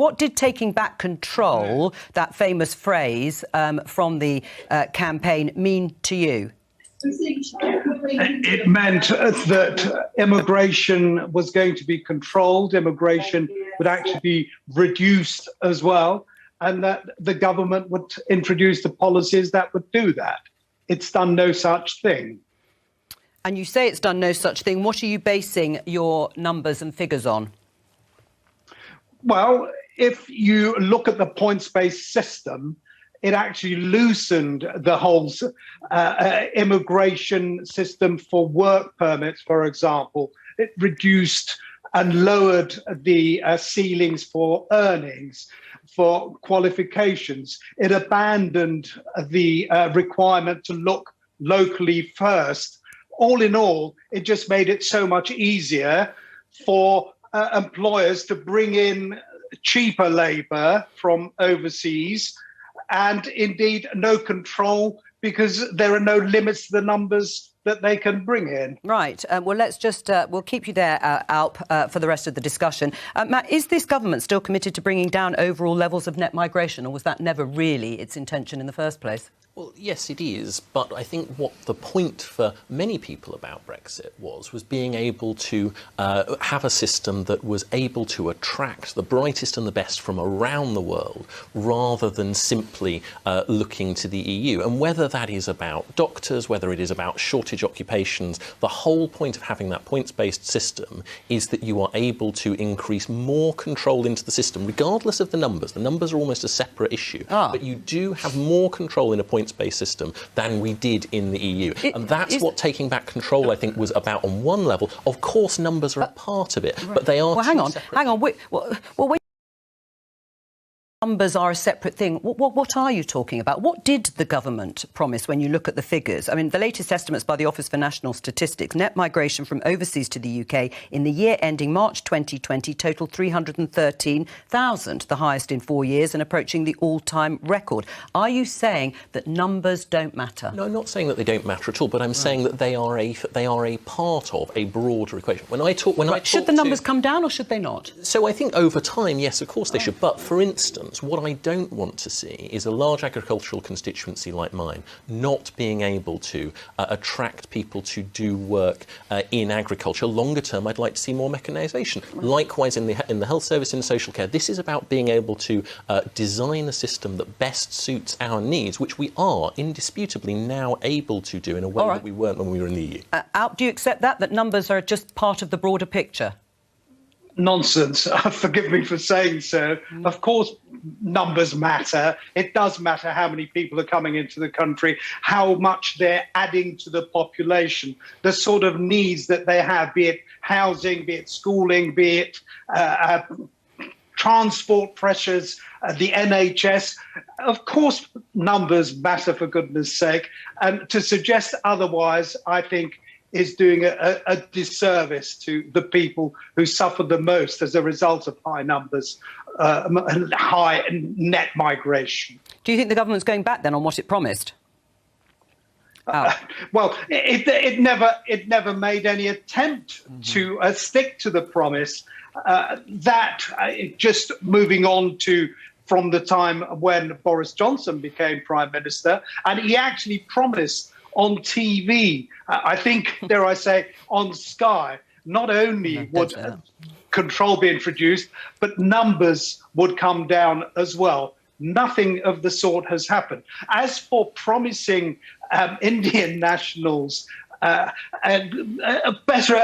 What did taking back control, that famous phrase from the campaign, mean to you? It meant that immigration was going to be controlled, immigration would actually be reduced as well, and that the government would introduce the policies that would do that. It's done no such thing. And you say it's done no such thing. What are you basing your numbers and figures on? Well, if you look at the points-based system, it actually loosened the whole immigration system for work permits, for example. It reduced and lowered the ceilings for earnings, for qualifications. It abandoned the requirement to look locally first. All in all, it just made it so much easier for employers to bring in cheaper labour from overseas, and indeed no control, because there are no limits to the numbers that they can bring in. Right. Well, let's just we'll keep you there, Alp, for the rest of the discussion. Matt, is this government still committed to bringing down overall levels of net migration, or was that never really its intention in the first place? Well, yes, it is. But I think what the point for many people about Brexit was being able to have a system that was able to attract the brightest and the best from around the world, rather than simply looking to the EU. And whether that is about doctors, whether it is about shortage occupations, the whole point of having that points-based system is that you are able to increase more control into the system, regardless of the numbers. The numbers are almost a separate issue. But you do have more control in a points-based system than we did in the EU. And that's what taking back control, I think, was about on one level. Of course, numbers are a part of it, but they are hang on. Wait, numbers are a separate thing. What are you talking about? What did the government promise when you look at the figures? I mean, the latest estimates by the Office for National Statistics, net migration from overseas to the UK in the year ending March 2020 totaled 313,000, the highest in 4 years and approaching the all-time record. Are you saying that numbers don't matter? No, I'm not saying that they don't matter at all, but I'm saying that they are a part of a broader equation. Should the numbers come down or should they not? So I think over time, yes, of course they should. But for instance, what I don't want to see is a large agricultural constituency like mine not being able to attract people to do work in agriculture. Longer term, I'd like to see more mechanisation. Likewise, in the health service and social care, this is about being able to design a system that best suits our needs, which we are indisputably now able to do in a way that we weren't when we were in the EU. Alp, do you accept that numbers are just part of the broader picture? Nonsense. Forgive me for saying so. Of course, numbers matter. It does matter how many people are coming into the country, how much they're adding to the population, the sort of needs that they have, be it housing, be it schooling, be it transport pressures, the NHS. Of course, numbers matter, for goodness sake. And to suggest otherwise, I think, is doing a disservice to the people who suffer the most as a result of high numbers and high net migration. Do you think the government's going back then on what it promised? Well, it never made any attempt to stick to the promise. Just moving on to from the time when Boris Johnson became Prime Minister, and he actually promised on TV, I think, dare I say, on Sky, not only would control be introduced, but numbers would come down as well. Nothing of the sort has happened. As for promising Indian nationals better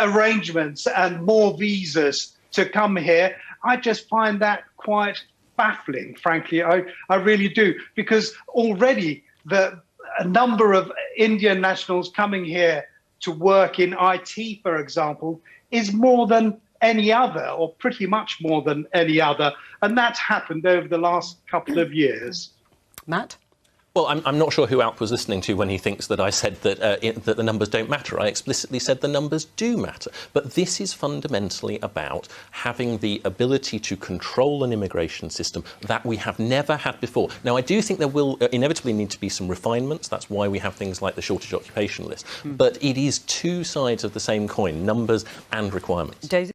arrangements and more visas to come here, I just find that quite baffling, frankly. I really do, because already a number of Indian nationals coming here to work in IT, for example, is more than any other, or pretty much more than any other. And that's happened over the last couple of years. Matt? Well, I'm not sure who Alp was listening to when he thinks that I said that, that the numbers don't matter. I explicitly said the numbers do matter. But this is fundamentally about having the ability to control an immigration system that we have never had before. Now, I do think there will inevitably need to be some refinements. That's why we have things like the shortage occupation list. But it is two sides of the same coin, numbers and requirements.